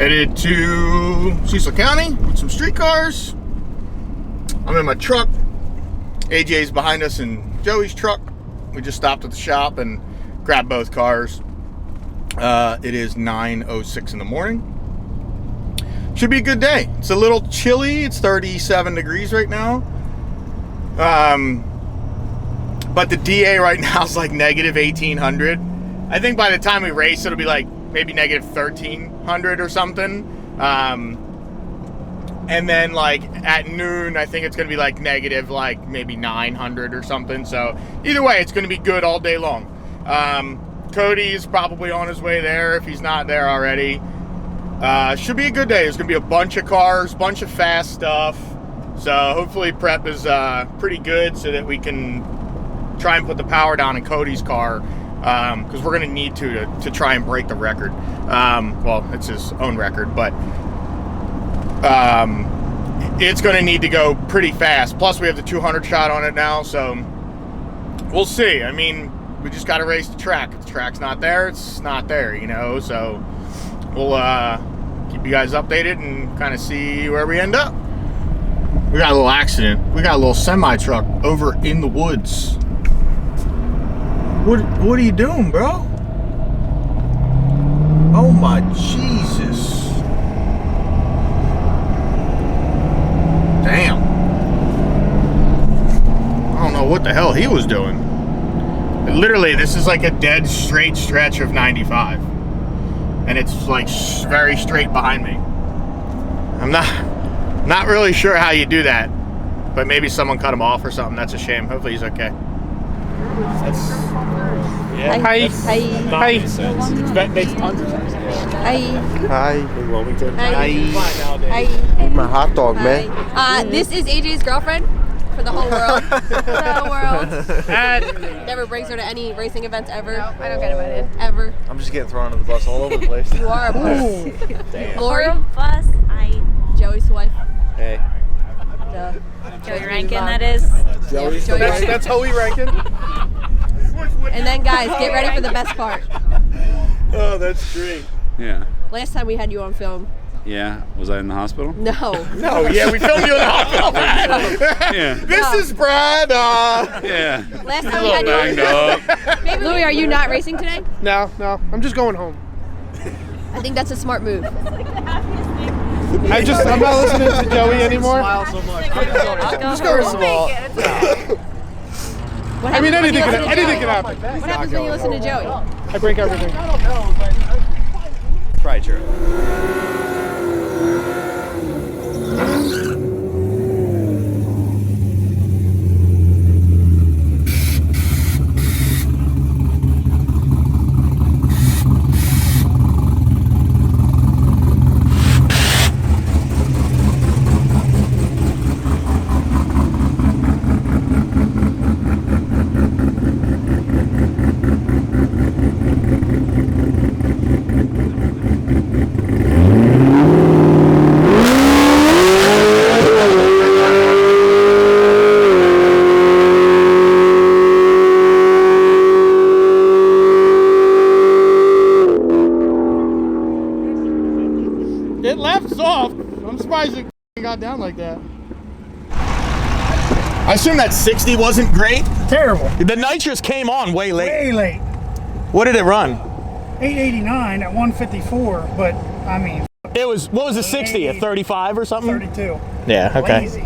Headed to Cecil County with some street cars. I'm in my truck. AJ's behind us in Joey's truck. We just stopped at the shop and grabbed both cars. It is 9:06 in the morning. Should be a good day. It's a little chilly. It's 37 degrees right now. But the DA right now is like negative 1,800. I think by the time we race, it'll be like maybe negative 1,300 or something. And then like at noon, I think it's going to be like negative like maybe 900 or something. So either way, it's going to be good all day long. Cody's probably on his way there if he's not there already. Should be a good day. There's going to be a bunch of cars, bunch of fast stuff. So hopefully prep is pretty good so that we can try and put the power down in Cody's car. Because we're going to need to try and break the record. Well, it's his own record, but it's going to need to go pretty fast. Plus, we have the 200 shot on it now, so we'll see. I mean, we just got to race the track. If the track's not there, it's not there, you know. So we'll keep you guys updated and kind of see where we end up. We got a little accident. We got a little semi-truck over in the woods. What are you doing, bro? Oh my Jesus. Damn. I don't know what the hell he was doing. Literally, this is like a dead straight stretch of 95. And it's like very straight behind me. I'm not really sure how you do that. But maybe someone cut him off or something. That's a shame. Hopefully he's okay. Yeah. Hi. Hi. Makes tons of sense. Hi. Hi. In Wilmington. Hi. Hi. My hot dog, man. This is AJ's girlfriend for the whole world. The whole world. Never brings her to any racing events ever. No, I don't get invited. Ever. I'm just getting thrown under the bus all over the place. You are a bus. Damn. Lori. Bus. Hi. Joey's wife. Hey. Joey Rankin, that is. Joey. Joey Rankin. That's Hoey Rankin. And then, guys, get ready for the best part. Oh, that's great. Yeah. Last time we had you on film. Yeah. Was I in the hospital? No. No, yeah, we filmed you in the hospital. Yeah. This is Brad. Yeah. Last time we had you on film. Louis, are you not racing today? No. I'm just going home. I think that's a smart move. I'm not listening to Joey anymore. Smile so much. Just go small. I mean, anything can happen. What happens when you listen to Joey? I break everything. Probably true. It left soft. I'm surprised it got down like that. I assume that 60 wasn't great. Terrible. The nitrous came on way late. Way late. What did it run? 889 at 154, but I mean. It was, what was the 60? A 35 or something? 32. Yeah, okay. Lazy.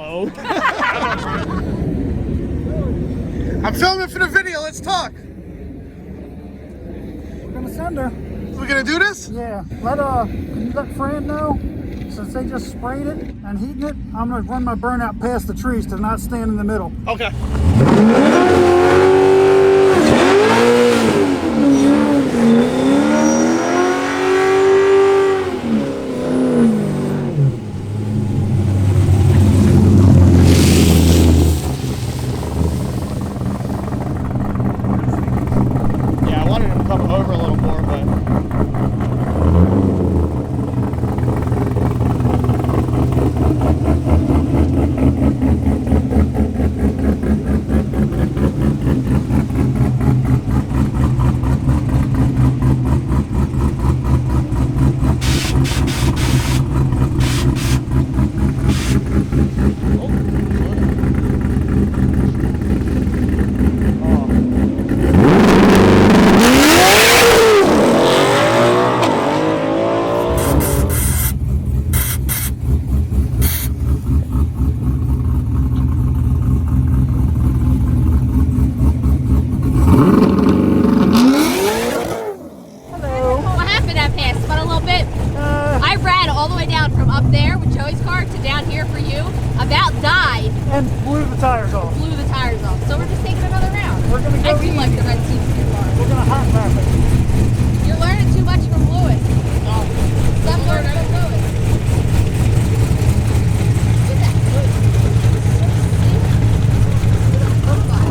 Hello. I'm filming for the video. Let's talk. We're gonna send her. We're gonna do this? Yeah. Can you let Fran know? Since they just sprayed it and heating it, I'm gonna run my burnout past the trees to not stand in the middle. Okay. Yeah, I wanted him to come over a little more, but What happened that pass? Spun a little bit. I ran all the way down from up there with Joey's car to down here for you. About died. And blew the tires off. Blew the tires off. So we're just taking another round. We're gonna go I do easy. like the red seats in your car. We're gonna hot wrap it. You're learning too much from Lewis. Stop learning from Lewis. Look at that. Look at that profile.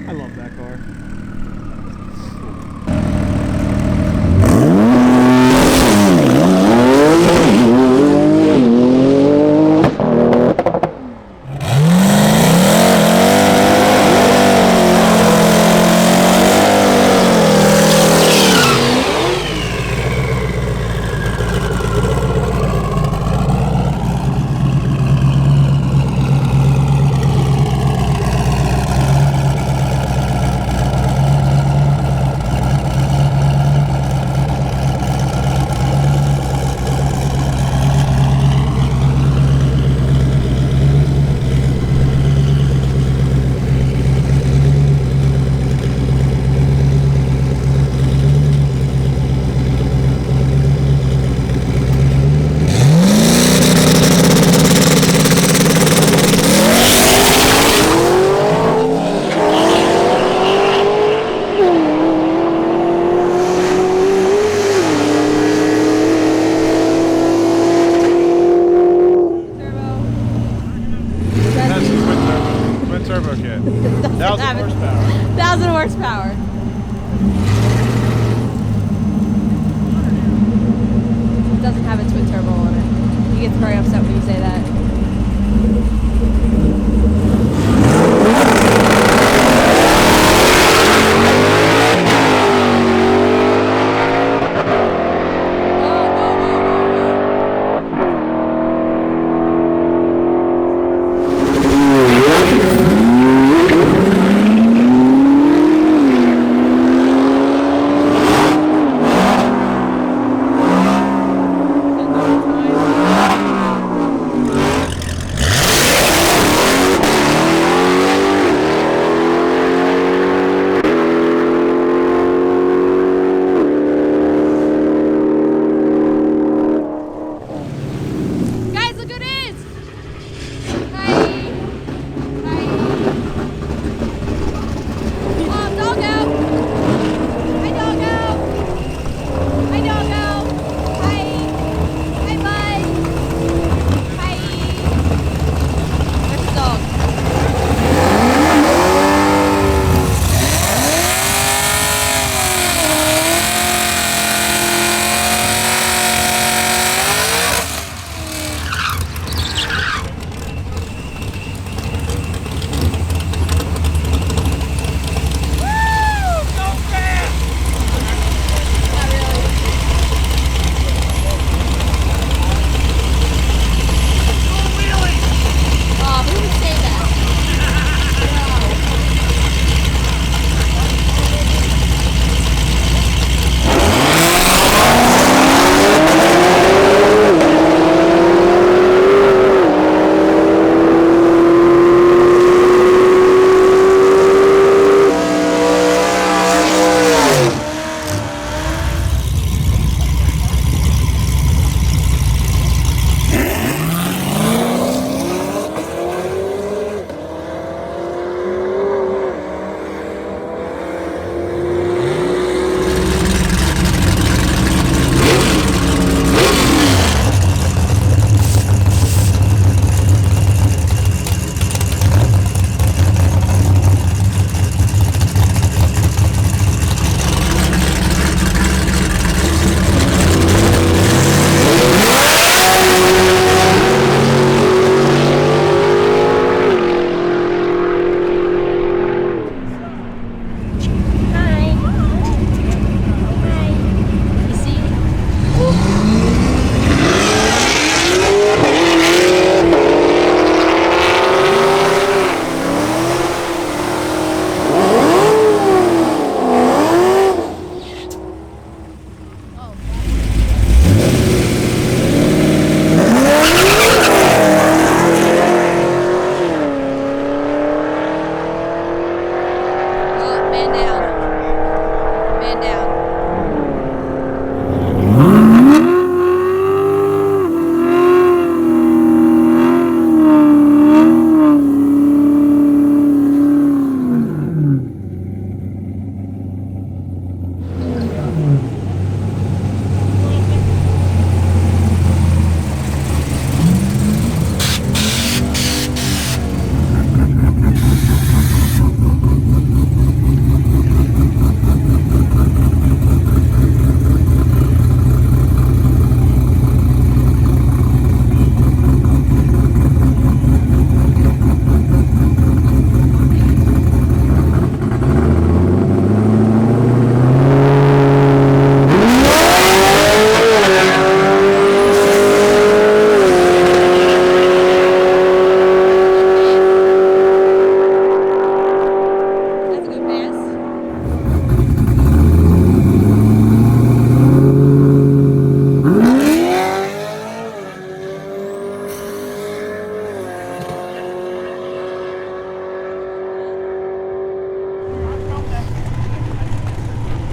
I love that car. That's the twin turbo kit. 1,000 horsepower. 1,000 horsepower. It doesn't have a twin turbo on it. He gets very upset when you say that.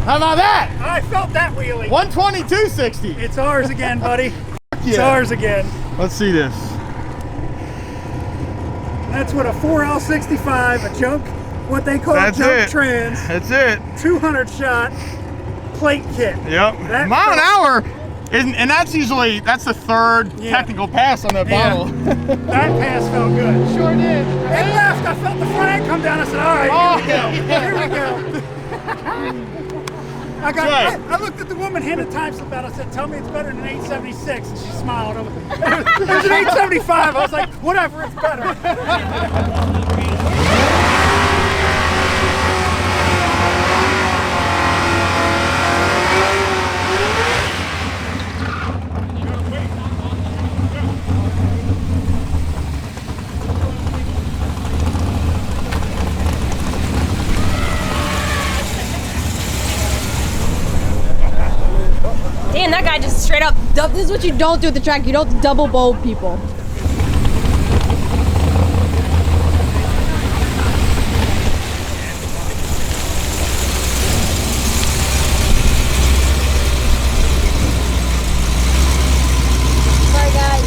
How about that? I felt that wheelie. 122.60. It's ours again, buddy. It's Yeah. ours again. Let's see this. That's what a 4L65, a junk, what they call That's junk it. trans, That's it. 200 shot plate kit. Yep. That Mile an felt- hour, and that's usually, that's the third technical pass on that Yeah. bottle. That pass felt good. Sure did. It left. I felt the front end come down. I said, all right, here we go. Here we go. I looked at the woman, handed time slip out. I said, tell me it's better than an 876. And she smiled. It was an 875. I was like, whatever, it's better. Damn, that guy just straight up. This is what you don't do at the track. You don't double bowl people. Sorry, guys.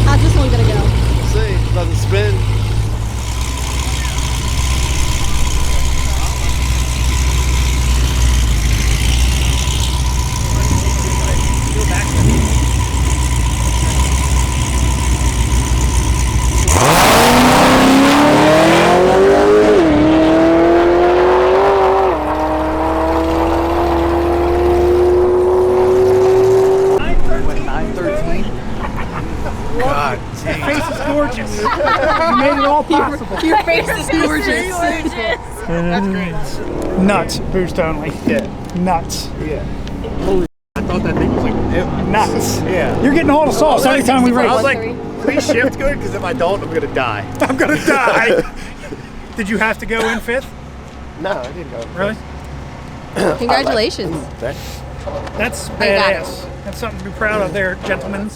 How's this one gonna go? See, it doesn't spin. God Your face is gorgeous. You made it all possible. Your face is gorgeous. That's great. Nuts, boost only. Yeah. Nuts. Yeah. I thought that thing was like Nuts. Yeah. You're getting all the sauce every time we race. I was like, please shift good, because if I don't, I'm gonna die. I'm gonna die. Did you have to go in fifth? No, I didn't go. Really? Congratulations. Thanks. That's I got it. badass. That's something to be proud of there, gentlemen.